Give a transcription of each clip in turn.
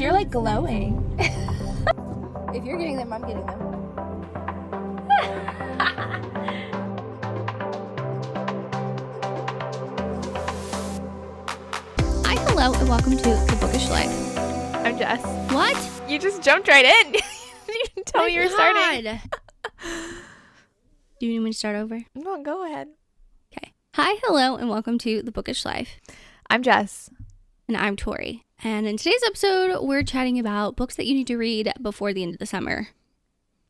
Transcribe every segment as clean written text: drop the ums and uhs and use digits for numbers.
You're like glowing. If you're getting them, I'm getting them. Hi, hello, and welcome to the Bookish Life. I'm Jess. What? You just jumped right in. You didn't tell me you were starting. Do you need me to start over? No, go ahead. Okay. Hi, hello, and welcome to the Bookish Life. I'm Jess. And I'm Tori. And in today's episode, we're chatting about books that you need to read before the end of the summer.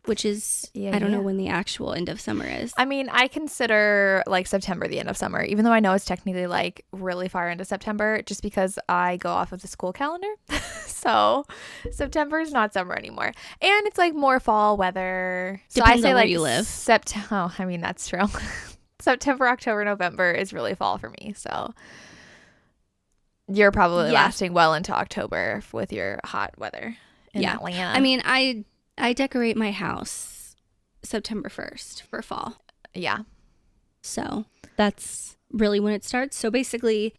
Which is, I don't know when the actual end of summer is. I mean, I consider like September the end of summer, even though I know it's technically like really far into September, just because I go off of the school calendar. So September is not summer anymore. And it's like more fall weather. Depends so I say on where like you live. Oh, I mean, that's true. September, October, November is really fall for me. So you're probably lasting well into October with your hot weather in Atlanta. I mean, I decorate my house September 1st for fall. Yeah. So that's really when it starts. So basically,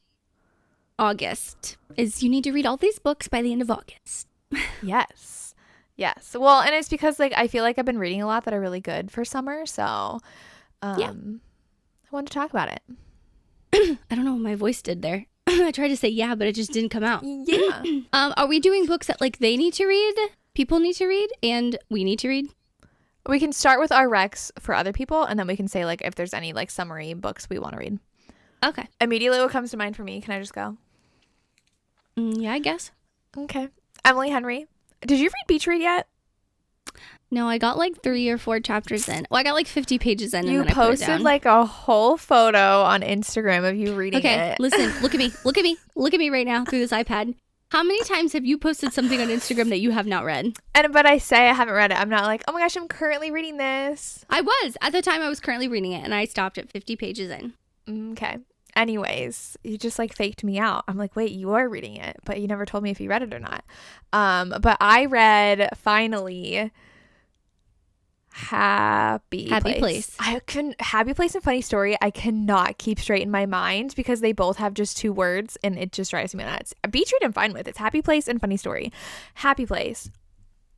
August is you need to read all these books by the end of August. Yes. Yes. Well, and it's because like I feel like I've been reading a lot that are really good for summer. So I wanted to talk about it. I don't know what my voice did there. I tried to say yeah, but it just didn't come out. Yeah. Are we doing books that like they need to read? People need to read and we need to read? We can start with our recs for other people and then we can say like if there's any like summary books we want to read. Okay. Immediately what comes to mind for me. Can I just go? Yeah, I guess. Okay. Emily Henry. Did you read Beach Read yet? No, I got like 3 or 4 chapters in. Well, I got like 50 pages in. You and then I put it posted down. like a whole photo on Instagram of you reading it. Okay, listen, look at me. Look at me. Look at me right now through this iPad. How many times have you posted something on Instagram that you have not read? But I say I haven't read it. I'm not like, oh my gosh, I'm currently reading this. I was. At the time, I was currently reading it, and I stopped at 50 pages in. Okay. Anyways, you just like faked me out. I'm like, wait, you are reading it, but you never told me if you read it or not. But I read finally Happy Place. Happy Place and Funny Story. I cannot keep straight in my mind because they both have just 2 words and it just drives me nuts. Beach Read I'm fine with. It's Happy Place and Funny Story. Happy Place.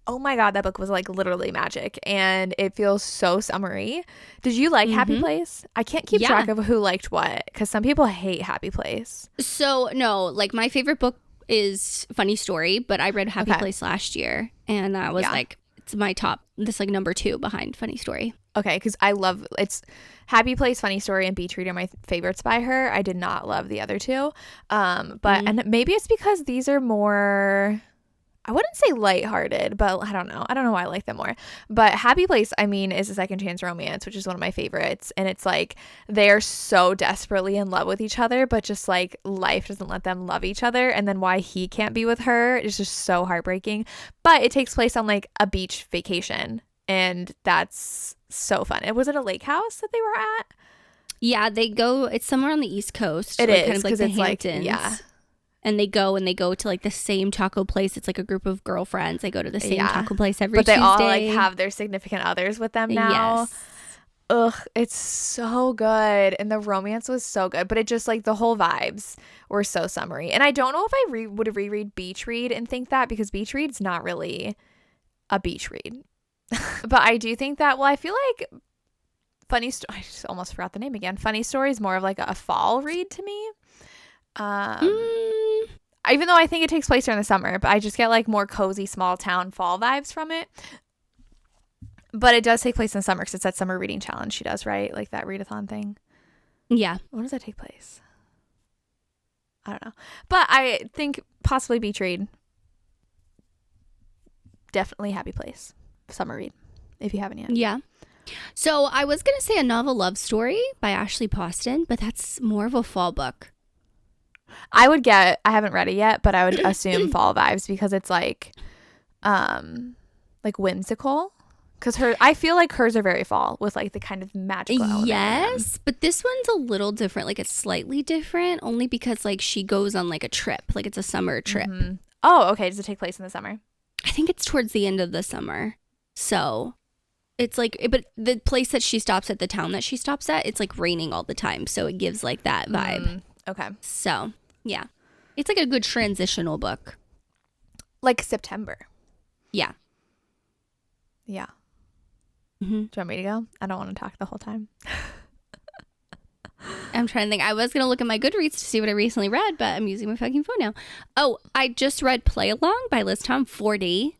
Oh my God, that book was like literally magic and it feels so summery. Did you like Happy Place? I can't keep track of who liked what because some people hate Happy Place. So no, like my favorite book is Funny Story, but I read Happy Place last year and that was like, it's my top, this like number 2 behind Funny Story. Okay, because I love, it's Happy Place, Funny Story, and Beach Read are my favorites by her. I did not love the other 2. And maybe it's because these are more, I wouldn't say lighthearted, but I don't know. I don't know why I like them more. But Happy Place, I mean, is a second chance romance, which is one of my favorites. And it's like they're so desperately in love with each other, but just like life doesn't let them love each other. And then why he can't be with her is just so heartbreaking. But it takes place on like a beach vacation. And that's so fun. And was it a lake house that they were at? Yeah, they go, it's somewhere on the East Coast. It like, is, kind of like because the it's Hamptons. like, yeah. And they go to like the same taco place. It's like a group of girlfriends. They go to the same taco place every Tuesday. But they Tuesday. all like have their significant others with them now. Yes. Ugh, it's so good. And the romance was so good. But it just like the whole vibes were so summery. And I don't know if I would reread Beach Read and think that because Beach Read's not really a beach read. But I do think that, well, I feel like I just almost forgot the name again. Funny Story is more of like a fall read to me. Even though I think it takes place during the summer, but I just get like more cozy small town fall vibes from it. But it does take place in the summer because it's that summer reading challenge she does, right? Like that readathon thing. Yeah. When does that take place? I don't know. But I think possibly Beach Read. Definitely Happy Place. Summer read, if you haven't yet. Yeah. So I was going to say A Novel Love Story by Ashley Poston, but that's more of a fall book. I haven't read it yet, but I would assume fall vibes because it's like whimsical. Because I feel like hers are very fall with like the kind of magical element. Yes, but this one's a little different. Like it's slightly different only because like she goes on like a trip. Like it's a summer trip. Mm-hmm. Oh, okay. Does it take place in the summer? I think it's towards the end of the summer. So it's like, but the place that she stops at, the town that she stops at, it's like raining all the time. So it gives like that vibe. Okay. So yeah, it's like a good transitional book. Like September. Yeah. Yeah. Mm-hmm. Do you want me to go? I don't want to talk the whole time. I'm trying to think. I was going to look at my Goodreads to see what I recently read, but I'm using my fucking phone now. Oh, I just read Play Along by Liz Tom. 40.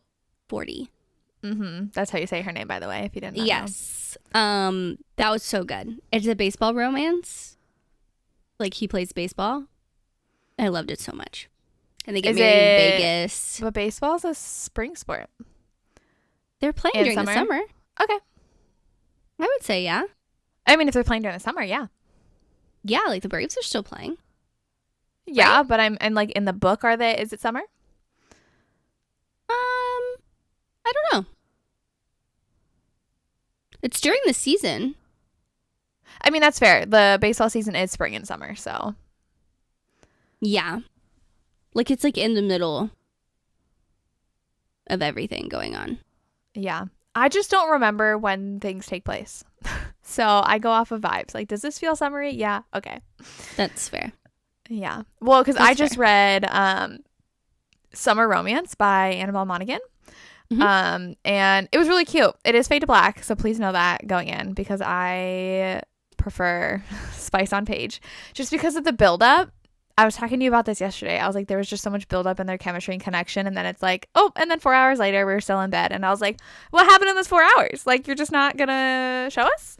That's how you say her name, by the way, if you didn't know. Yes. That was so good. It's a baseball romance. Like, he plays baseball. I loved it so much. And they get married in Vegas. But baseball's a spring sport. They're playing In during the summer. Okay. I would say, yeah. I mean, if they're playing during the summer, yeah. Yeah, like the Braves are still playing. Yeah, right? but and like in the book, is it summer? I don't know. It's during the season. I mean, that's fair. The baseball season is spring and summer, so. Yeah. Like, it's like in the middle of everything going on. Yeah. I just don't remember when things take place. So I go off of vibes. Like, does this feel summery? Yeah. Okay. That's fair. Yeah. Well, because I just read Summer Romance by Annabelle Monaghan. Mm-hmm. And it was really cute. It is fade to black, so please know that going in, because I prefer spice on page just because of the buildup. I was talking to you about this yesterday. I was like, there was just so much buildup in their chemistry and connection, and then it's like, oh, and then 4 hours later we were still in bed, and I was like, what happened in those 4 hours? Like, you're just not gonna show us?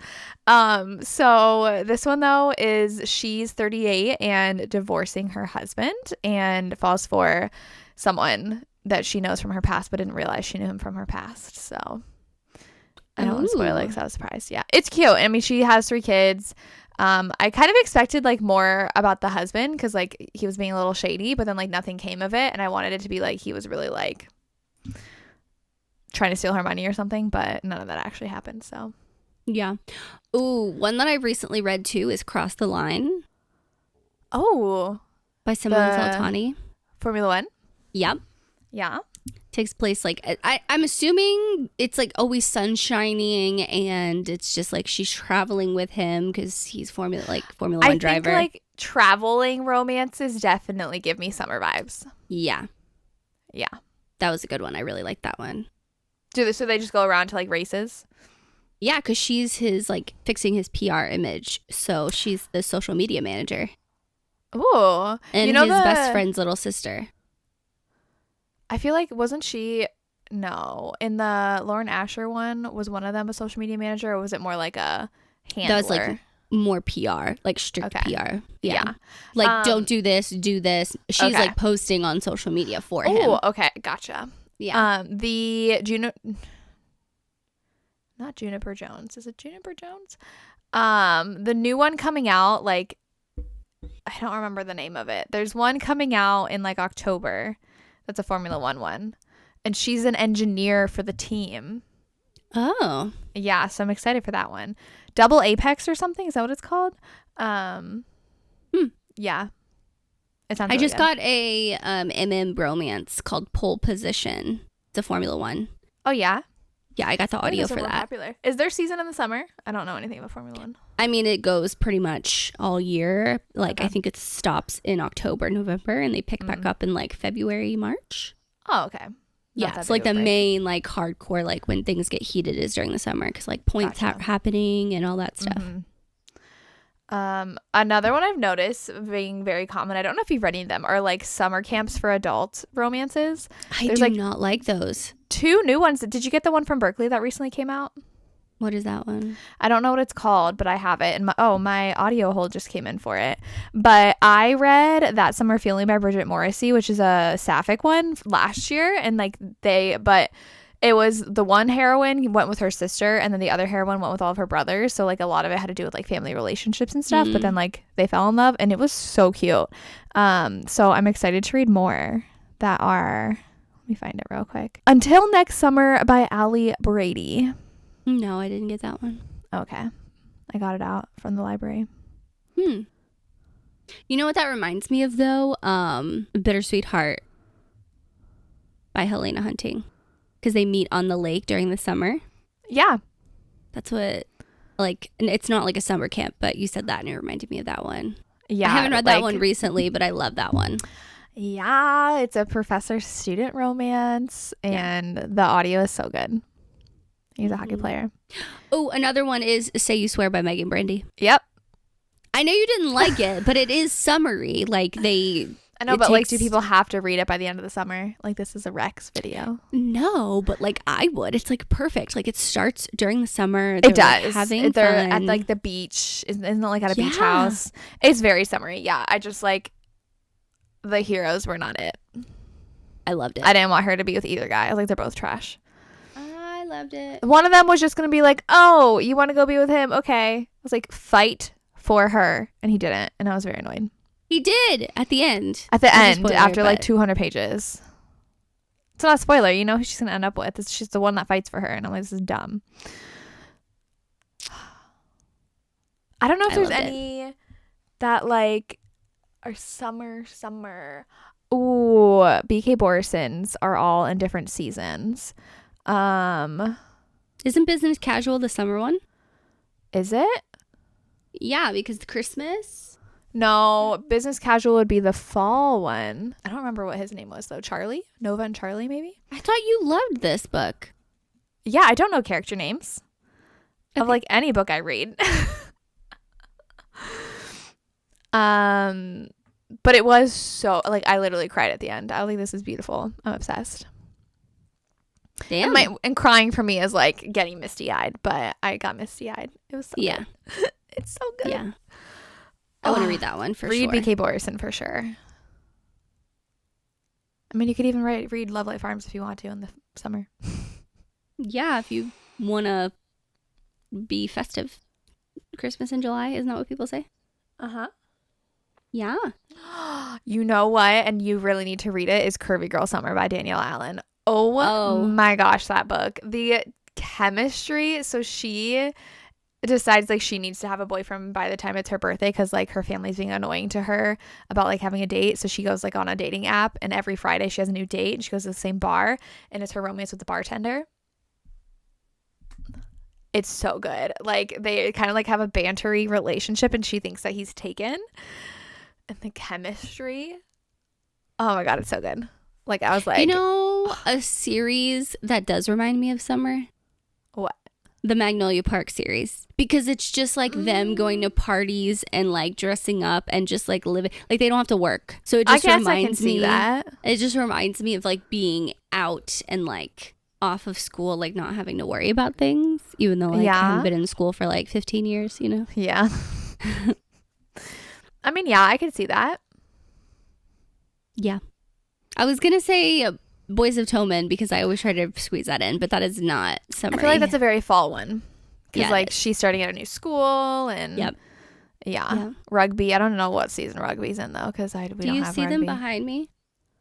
So this one though is she's 38 and divorcing her husband and falls for someone that she knows from her past but didn't realize she knew him from her past. So I don't want to spoil it because I was surprised. Yeah, it's cute. I mean, she has 3 kids. I kind of expected like more about the husband because like he was being a little shady, but then like nothing came of it, and I wanted it to be like he was really like trying to steal her money or something, but none of that actually happened. So yeah. Ooh, one that I recently read too is Cross the Line. Oh, by Simone Saltani. Formula One. Yep. Yeah. Takes place like I'm assuming it's like always sun-shining, and it's just like she's traveling with him because he's Formula One driver. I think like traveling romances definitely give me summer vibes. Yeah. That was a good one. I really liked that one. So they just go around to like races? Yeah, because she's his like fixing his PR image, so she's the social media manager. Ooh. And his best friend's little sister. I feel like, wasn't she, no, in the Lauren Asher one, was one of them a social media manager, or was it more like a handler? That was like more PR, like strict PR. Yeah. Like, don't do this, do this. She's like posting on social media for him. Oh, okay. Gotcha. Yeah. Not Juniper Jones. Is it Juniper Jones? The new one coming out, like, I don't remember the name of it. There's one coming out in like October. That's a Formula One. And she's an engineer for the team. Oh. Yeah, so I'm excited for that one. Double Apex or something? Is that what it's called? Yeah. It sounds I really just good. got a MM romance called Pole Position. It's a Formula One. Oh, yeah? Yeah, I got the audio for that. Popular. Is there season in the summer? I don't know anything about Formula One. I mean, it goes pretty much all year. Like, I think it stops in October, November, and they pick back up in like February, March. Oh, okay. Yeah, it's like the main like hardcore, like when things get heated is during the summer because like points happening and all that stuff. Another one I've noticed being very common, I don't know if you've read any of them, are like summer camps for adult romances. There's not like those. 2 new ones. Did you get the one from Berkeley that recently came out? What is that one? I don't know what it's called, but I have it. And my audio hold just came in for it. But I read That Summer Feeling by Bridget Morrissey, which is a sapphic one last year. And like but it was the one heroine went with her sister, and then the other heroine went with all of her brothers. So like a lot of it had to do with like family relationships and stuff. But then like they fell in love, and it was so cute. So I'm excited to read more that are, let me find it real quick. Until Next Summer by Allie Brady. No, I didn't get that one. Okay. I got it out from the library. You know what that reminds me of though? Bittersweet Heart by Helena Hunting. Because they meet on the lake during the summer. Yeah. That's what, like, it's not like a summer camp, but you said that and it reminded me of that one. Yeah. I haven't read that one recently, but I love that one. Yeah, it's a professor-student romance, and the audio is so good. He's a hockey player. Oh, another one is Say You Swear by Megan Brandy. Yep. I know you didn't like it, but it is summery. Like I know, but like, do people have to read it by the end of the summer? Like, this is a Rex video. No, but like I would. It's like perfect. Like it starts during the summer. It does. Like, having They're fun. at like the beach. Isn't it like at a beach house? It's very summery. Yeah. I just like the heroes were not it. I loved it. I didn't want her to be with either guy. I was like, they're both trash. I loved it. One of them was just going to be like, oh, you want to go be with him? Okay. I was like, fight for her. And he didn't. And I was very annoyed. He did at the end. At the end, spoiler, after like but- 200 pages. It's not a spoiler. You know who she's going to end up with. It's she's the one that fights for her. And I'm like, this is dumb. I don't know if there's any that like are summer. Ooh, BK Borisons are all in different seasons. Isn't Business Casual the summer one? Is it? Yeah, because Christmas. No, Business Casual would be the fall one. I don't remember what his name was though. Charlie? Nova and Charlie maybe? I thought you loved this book. Yeah, I don't know character names of like any book I read. But it was so like I literally cried at the end. I was like, this is beautiful. I'm obsessed. Damn. And crying for me is like getting misty eyed, but I got misty eyed. It was so good. It's so good. Yeah. I want to read that one for read sure. BK Borison for sure. I mean, you could even read Love Light Farms if you want to in the summer. Yeah, if you want to be festive. Christmas in July, isn't that what people say? Uh-huh. Yeah. You know what? And you really need to read it is Curvy Girl Summer by Danielle Allen. Oh my gosh, that book. The chemistry. So she decides like she needs to have a boyfriend by the time it's her birthday because like her family's being annoying to her about like having a date. So she goes like on a dating app and every Friday she has a new date and she goes to the same bar and it's her romance with the bartender. It's so good. Like they kind of like have a bantery relationship and she thinks that he's taken. And the chemistry. Oh my God, it's so good. Like I was like, you know, a series that does remind me of summer. What? The Magnolia Park series, because it's just like them going to parties and like dressing up and just like living like they don't have to work. So it just reminds me that. It just reminds me of like being out and like off of school, like not having to worry about things, even though like I haven't been in school for like 15 years, you know? Yeah. I mean, yeah, I could see that. Yeah. I was going to say Boys of Toman because I always try to squeeze that in, but that is not summer. I feel like that's a very fall one. Because Yeah, like she's starting at a new school and yeah. Rugby. I don't know what season rugby's in though because we don't have rugby. Do you see them behind me? I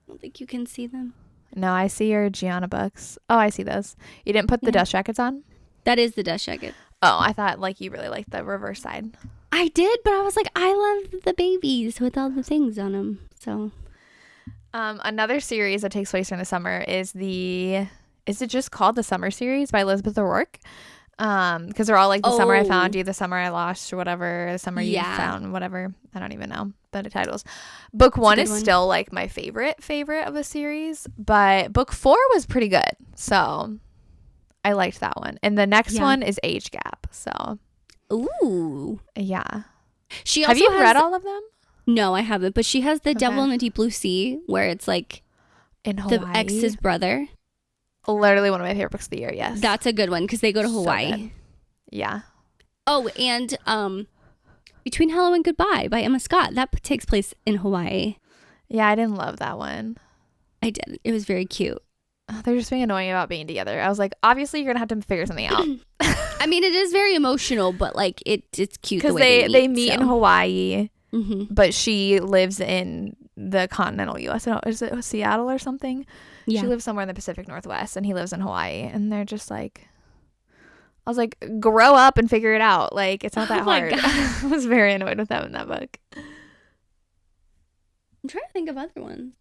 don't think you can see them. No, I see your Gianna books. Oh, I see those. You didn't put the dust jackets on? That is the dust jacket. Oh, I thought like you really liked the reverse side. I did, but I was like, I love the babies with all the things on them. So, another series that takes place during the summer is it just called the Summer Series by Elizabeth O'Rourke? Because they're all like the summer I found you, the summer I lost, or whatever, the summer you found, whatever. I don't even know the titles. Book 1 is still like my favorite of the series, but book 4 was pretty good, so I liked that one. And the next one is Age Gap. So, ooh, yeah. She also have you read all of them? No, I haven't. But she has the Devil in the Deep Blue Sea, where it's like in Hawaii. The ex's brother. Literally one of my favorite books of the year. Yes, that's a good one because they go to Hawaii. So yeah. Oh, and Between Hello and Goodbye by Emma Scott. That takes place in Hawaii. Yeah, I didn't love that one. I did. It was very cute. They're just being annoying about being together. I was like, obviously you're gonna have to figure something out. I mean, it is very emotional, but like it's cute because they meet in Hawaii, but she lives in the continental U.S. Is it Seattle or something? Yeah. She lives somewhere in the Pacific Northwest, and he lives in Hawaii, and they're just like, I was like, grow up and figure it out. Like it's not that hard. I was very annoyed with them in that book. I'm trying to think of other ones.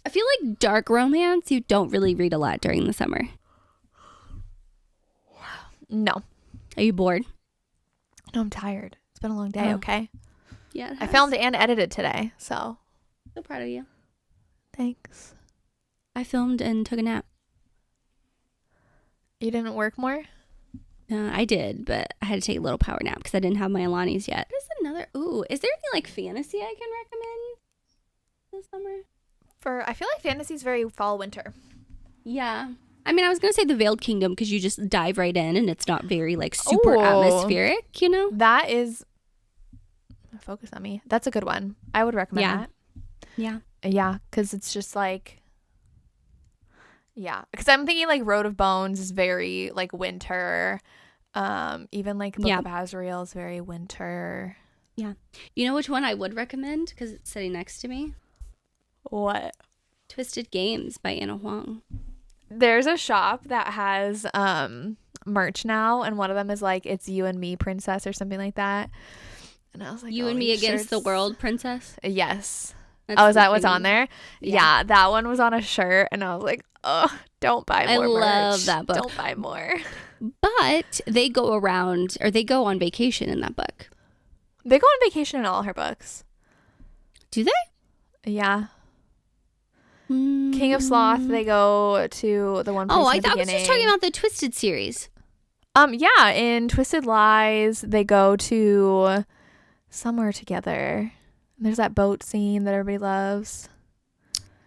I feel like dark romance you don't really read a lot during the summer. No. Are you bored? No, I'm tired. It's been a long day, okay? Yeah, I filmed and edited today, so proud of you. thanks. I filmed and took a nap. You didn't work more? I did, but I had to take a little power nap because I didn't have my Alani's yet. There's another. Ooh, is there anything like fantasy I can recommend this summer? I feel like fantasy's very fall winter. Yeah. I mean, I was going to say the Veiled Kingdom because you just dive right in and it's not very like super Ooh. atmospheric, you know? That is focus on me. That's a good one. I would recommend that. Yeah. Yeah, because it's just like, yeah, because I'm thinking like Road of Bones is very like winter. Even like Book of Azrael is very winter. Yeah. You know which one I would recommend because it's sitting next to me? What? Twisted Games by Anna Huang. There's a shop that has merch now, and one of them is like, it's You and Me Princess or something like that. And I was like, You and Me Against the World Princess? Yes. That's is that what's on there? Yeah. Yeah, that one was on a shirt, and I was like, oh, don't buy more merch. I love that book. Don't buy more. But they go around, or they go on vacation in that book. They go on vacation in all her books. Do they? Yeah. King of Sloth, they go to the one place Oh, in the I was beginning. just talking about the Twisted series. Yeah, in Twisted Lies, they go to somewhere together. There's that boat scene that everybody loves.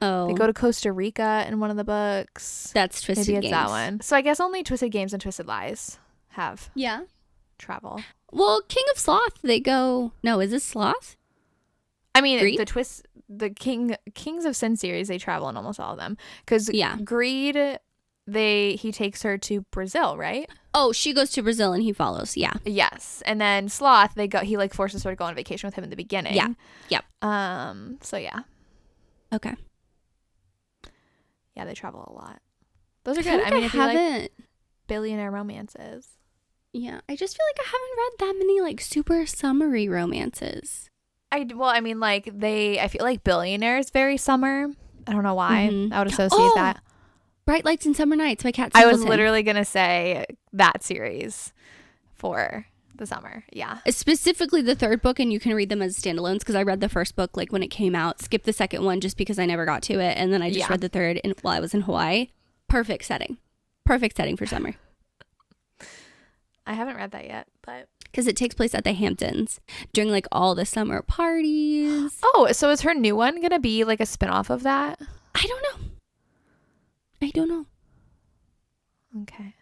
Oh. They go to Costa Rica in one of the books. That's Twisted Maybe it's Games. that one. So I guess only Twisted Games and Twisted Lies have travel. Well, King of Sloth, they go... No, is this Sloth? I mean, Greed? the Kings of Sin series, they travel in almost all of them. Because Greed, he takes her to Brazil, right? Oh, she goes to Brazil and he follows. Yeah. Yes. And then Sloth, he like forces her to go on vacation with him in the beginning. Yeah. Yep. So yeah. Okay. Yeah, they travel a lot. Those are good. I mean, if you like billionaire romances. Yeah, I just feel like I haven't read that many like super summery romances. I feel like Billionaire is very summer. I don't know why. I would associate that. Bright Lights and Summer Nights by Kat I Singleton. was literally going to say that series for the summer. Yeah. Specifically the third book, and you can read them as standalones because I read the first book like when it came out, skipped the second one just because I never got to it, and then I just read the third while I was in Hawaii. Perfect setting for summer. I haven't read that yet, but... Because it takes place at the Hamptons during like all the summer parties. Oh, so is her new one going to be like a spinoff of that? I don't know. Okay.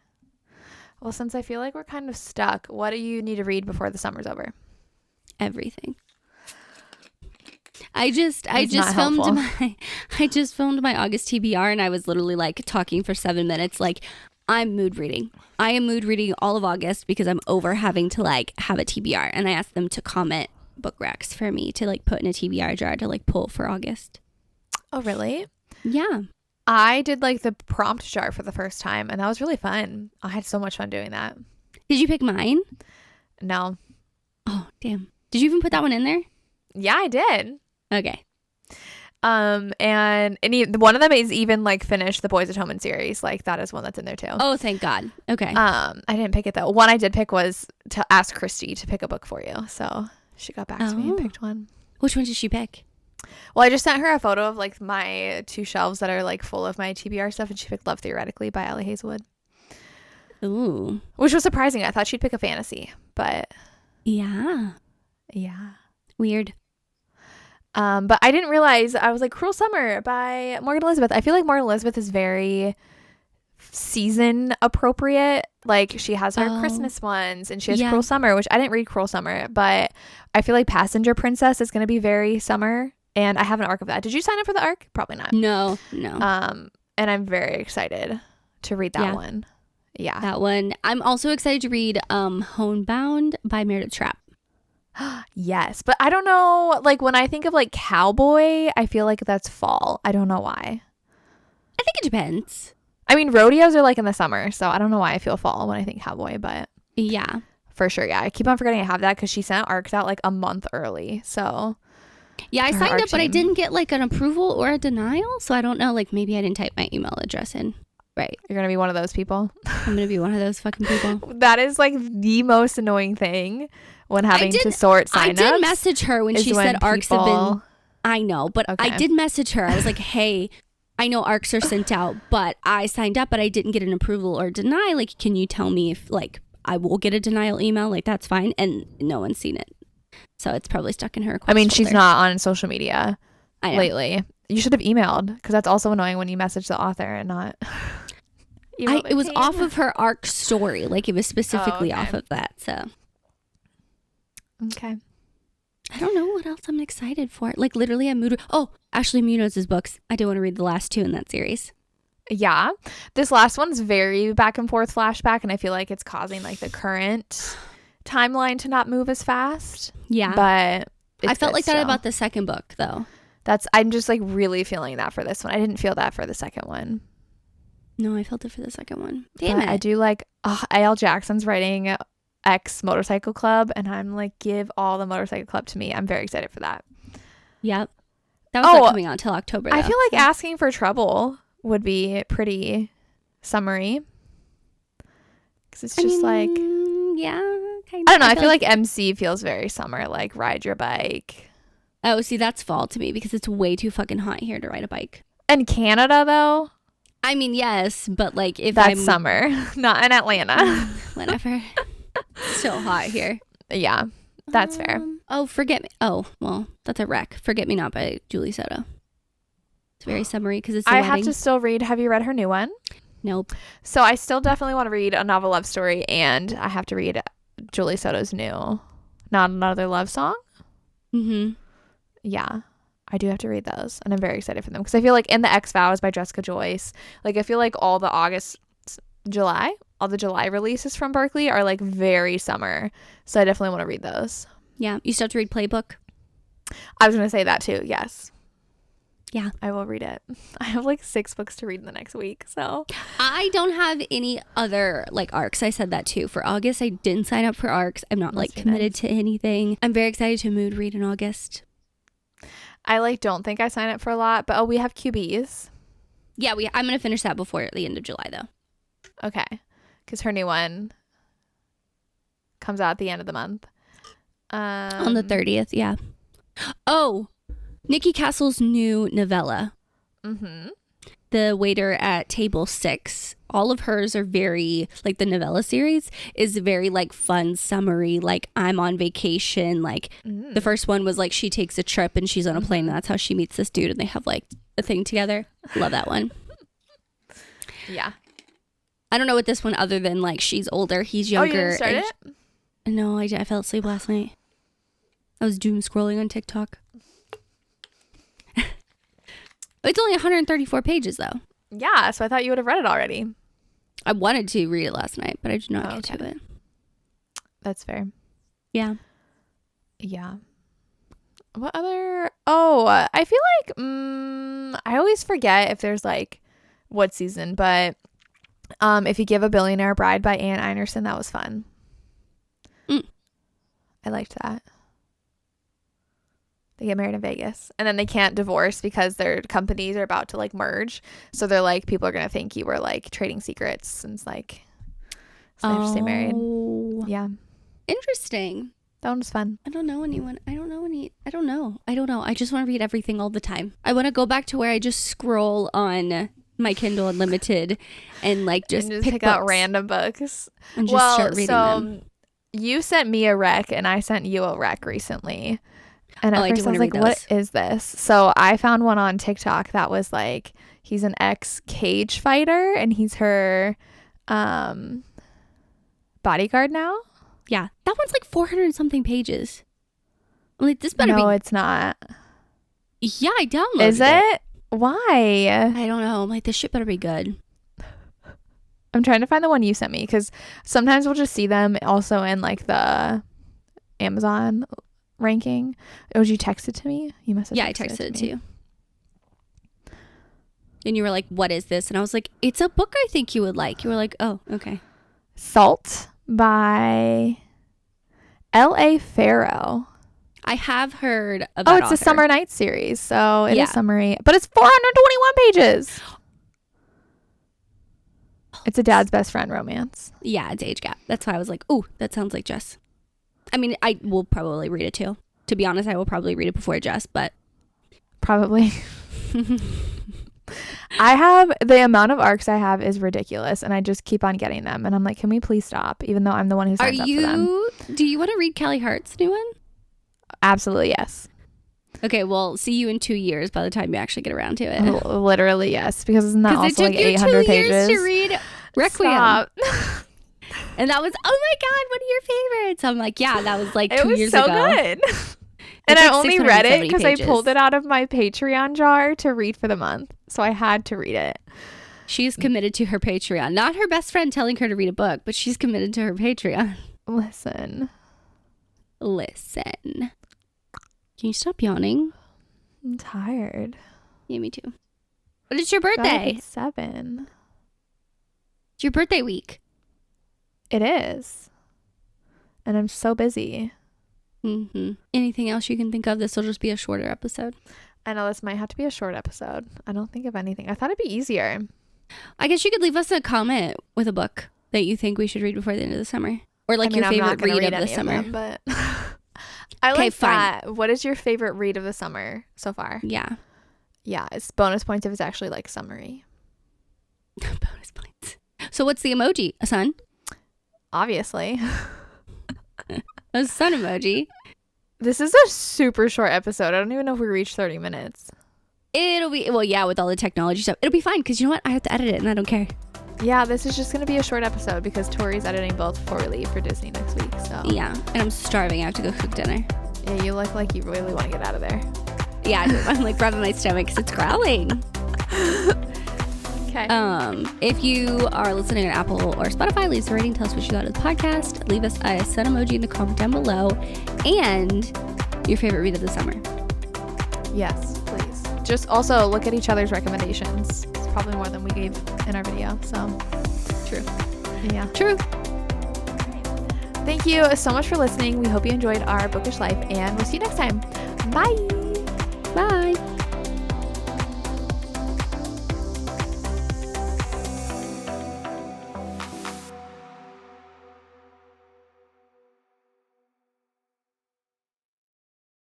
Well, since I feel like we're kind of stuck, what do you need to read before the summer's over? Everything. I just filmed my August TBR, and I was literally like talking for 7 minutes like, I'm mood reading. I am mood reading all of August because I'm over having to like have a TBR, and I asked them to comment book racks for me to like put in a TBR jar to like pull for August. Oh, really? Yeah. I did like the prompt jar for the first time, and that was really fun. I had so much fun doing that. Did you pick mine? No. Oh, damn. Did you even put that one in there? Yeah, I did. Okay. And one of them is even like finished the Boys at Home series. Like that is one that's in there too. Oh, thank God. Okay. I didn't pick it though. One I did pick was to ask Christy to pick a book for you. So she got back to me and picked one. Which one did she pick? Well, I just sent her a photo of like my 2 shelves that are like full of my TBR stuff, and she picked Love Theoretically by Allie Hazelwood. Ooh. Which was surprising. I thought she'd pick a fantasy, but yeah. Weird. But I didn't realize. I was like, Cruel Summer by Morgan Elizabeth. I feel like Morgan Elizabeth is very season appropriate. Like she has her Christmas ones, and she has Cruel Summer, which I didn't read Cruel Summer, but I feel like Passenger Princess is going to be very summer, and I have an arc of that. Did you sign up for the arc? Probably not. No. And I'm very excited to read that one. Yeah. That one. I'm also excited to read Homebound by Meredith Trapp. Yes, but I don't know, like when I think of like cowboy, I feel like that's fall. I don't know why. I think it depends. I mean, rodeos are like in the summer, so I don't know why I feel fall when I think cowboy, but yeah, for sure. Yeah, I keep on forgetting I have that because she sent arcs out like a month early. So yeah, I signed up, but I didn't get like an approval or a denial, so I don't know. Like maybe I didn't type my email address in right. You're gonna be one of those people. I'm gonna be one of those fucking people. That is like the most annoying thing when having to sort signups. I did message her when she said ARCs have been. I know, but Okay. I did message her. I was like, hey, I know ARCs are sent out, but I signed up, but I didn't get an approval or deny. Like, can you tell me if like I will get a denial email? Like, that's fine. And no one's seen it. So it's probably stuck in her request folder. She's not on social media I know. lately. You should have emailed, because that's also annoying when you message the author and not. It was off of her ARC story. Like, it was specifically okay. off of that. So. Okay. I don't know what else I'm excited for. Like, literally, I'm mood. Oh, Ashley Munoz's books. I do want to read the last 2 in that series. Yeah. This last one's very back and forth flashback, and I feel like it's causing like the current timeline to not move as fast. Yeah. But I felt like that about the second book, though. I'm just like really feeling that for this one. I didn't feel that for the second one. No, I felt it for the second one. Damn it. I do like A.L. Jackson's writing X Motorcycle Club, and I'm like, give all the Motorcycle Club to me. I'm very excited for that. Yep. That was not coming out until October, though. I feel like Asking for Trouble would be pretty summery, because it's just like, yeah, kind of. I don't know. I feel like MC feels very summer, like ride your bike. Oh, see, that's fall to me because it's way too fucking hot here to ride a bike. And Canada, though, I mean, yes, but like if that's summer, not in Atlanta. Whatever. Still hot here. Yeah, that's fair. Oh, Forget Me. Oh, well, that's a wreck. Forget Me Not by Julie Soto. It's very summery because it's a wedding. Have to still read. Have you read her new one? Nope. So I still definitely want to read A Novel Love Story, and I have to read Julie Soto's new Not Another Love Song. Mm-hmm. Yeah, I do have to read those, and I'm very excited for them because I feel like in the X Vows by Jessica Joyce, like I feel like all the July releases from Berkeley are like very summer, so I definitely want to read those. Yeah, you still have to read Playbook. I was gonna say that too. Yes. Yeah, I will read it. I have like 6 books to read in the next week, so I don't have any other like ARCs. I said that too. For August, I didn't sign up for ARCs. I'm not like committed to anything. I'm very excited to mood read in August. I like don't think I sign up for a lot, but we have QBs. Yeah, I'm gonna finish that before the end of July though. Okay, because her new one comes out at the end of the month. On the 30th, yeah. Oh, Nikki Castle's new novella. Mm-hmm. The Waiter at Table 6. All of hers are very, like the novella series is very like fun, summery, like I'm on vacation. Like the first one was like she takes a trip and she's on a plane and that's how she meets this dude and they have like a thing together. Love that one. Yeah. I don't know what this one other than like she's older, he's younger. Oh, you didn't start it? No, I fell asleep last night. I was doom scrolling on TikTok. It's only 134 pages though. Yeah, so I thought you would have read it already. I wanted to read it last night, but I did not get to it. That's fair. Yeah. Yeah. What other? Oh, I feel like I always forget if there's like what season, but If You Give a Billionaire a Bride by Anne Einerson, that was fun. I liked that. They get married in Vegas and then they can't divorce because their companies are about to like merge. So they're like, people are going to think you were like trading secrets. And it's like, so they have to stay married. Yeah. Interesting. That one was fun. I don't know anyone. I don't know. I just want to read everything all the time. I want to go back to where I just scroll on my Kindle Unlimited and like just pick out random books. And just start reading them. You sent me a rec and I sent you a rec recently. And at first I was like, what is this? So I found one on TikTok that was like, he's an ex-cage fighter and he's her bodyguard now. Yeah. That one's like 400 and something pages. I'm like, this better be. No, it's not. Yeah, I downloaded it. Is it? Why? I don't know. I'm like, this shit better be good. I'm trying to find the one you sent me because sometimes we'll just see them also in like the Amazon ranking. Oh, did you text it to me? You must have. Yeah, I texted it to you. And you were like, what is this? And I was like, it's a book I think you would like. You were like, oh, okay. Salt by L.A. Farrow. I have heard of that it's a Summer Nights series. So it is summery. But it's 421 pages. It's a dad's best friend romance. Yeah, it's age gap. That's why I was like, ooh, that sounds like Jess. I mean, I will probably read it too. To be honest, I will probably read it before Jess, but Probably. I have the amount of arcs I have is ridiculous, and I just keep on getting them, and I'm like, can we please stop? Even though I'm the one who signs up for them. Do you want to read Callie Hart's new one? Absolutely yes. Okay, well, see you in 2 years by the time you actually get around to it. Literally yes, because isn't that also like 800 it took you 2 pages years to read Requiem. Stop. And that was, oh my God, one of your favorites. I'm like, yeah, that was like 2 years so ago. Good. And I only read it because I pulled it out of my Patreon jar to read for the month. So I had to read it. She's committed to her Patreon. Not her best friend telling her to read a book, but she's committed to her Patreon. Listen. Can you stop yawning? I'm tired. Yeah, me too. But it's your birthday. It's 7. It's your birthday week. It is. And I'm so busy. Mm-hmm. Anything else you can think of? This will just be a shorter episode. I know this might have to be a short episode. I don't think of anything. I thought it'd be easier. I guess you could leave us a comment with a book that you think we should read before the end of the summer. Or like your favorite read of the summer. But I like that. What is your favorite read of the summer so far? Yeah. Yeah, it's bonus points if it's actually like summary. Bonus points. So what's the emoji? A sun? Obviously. A sun emoji. This is a super short episode. I don't even know if we reached 30 minutes. It'll be, well, yeah, with all the technology stuff. It'll be fine because you know what? I have to edit it and I don't care. Yeah, this is just going to be a short episode because Tori's editing both before we leave for Disney next week. So yeah, and I'm starving. I have to go cook dinner. Yeah, you look like you really want to get out of there. Yeah, I do. I'm like rubbing my stomach because it's growling. Okay. If you are listening on Apple or Spotify, leave us a rating. Tell us what you thought of the podcast. Leave us a sun emoji in the comment down below. And your favorite read of the summer. Yes, please. Just also look at each other's recommendations. It's probably more than we gave in our video. So, true. Yeah. True. Thank you so much for listening. We hope you enjoyed our Bookish Life, and we'll see you next time. Bye.